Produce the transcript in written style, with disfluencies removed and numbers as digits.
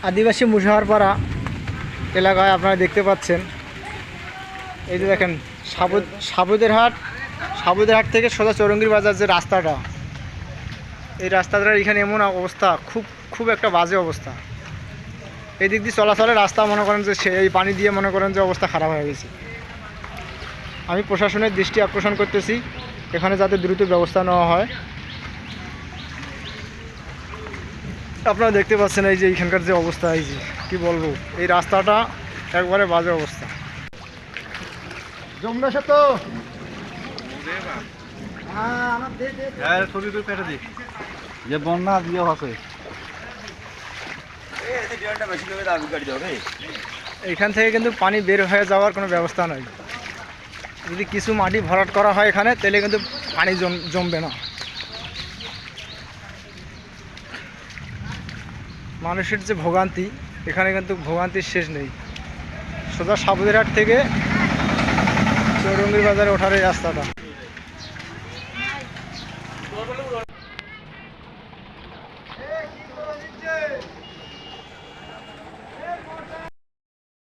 আদিবাসী মুশাহারপাড়া এলাকায় আপনারা দেখতে পাচ্ছেন, এই যে দেখেন সাবুদের হাট থেকে সোজা চৌরঙ্গীর বাজার যে রাস্তাটা, এই রাস্তাটার এখানে এমন অবস্থা, খুব একটা বাজে অবস্থা। এই দিক দিয়ে চলাচলের রাস্তা মনে করেন যে এই পানি দিয়ে মনে করেন যে অবস্থা খারাপ হয়ে গেছে। আমি প্রশাসনের দৃষ্টি আকর্ষণ করতেছি এখানে যাতে দ্রুত ব্যবস্থা নেওয়া হয়। আপনারা দেখতে পাচ্ছেন এই যে এখানকার যে অবস্থা, এই যে কী বলবো, এই রাস্তাটা একবারে বাজে অবস্থা। যে বন্যা দিয়ে হবে এখান থেকে কিন্তু পানি বের হয়ে যাওয়ার কোনো ব্যবস্থা নাই। যদি কিছু মাটি ভরাট করা হয় এখানে, তাহলে কিন্তু পানি জমবে না। মানুষের যে ভোগান্তি, এখানে কিন্তু ভোগান্তির শেষ নেই। সোজা সাবুদের হাট থেকে চৌরঙ্গীর বাজারে ওঠার এই রাস্তাটা।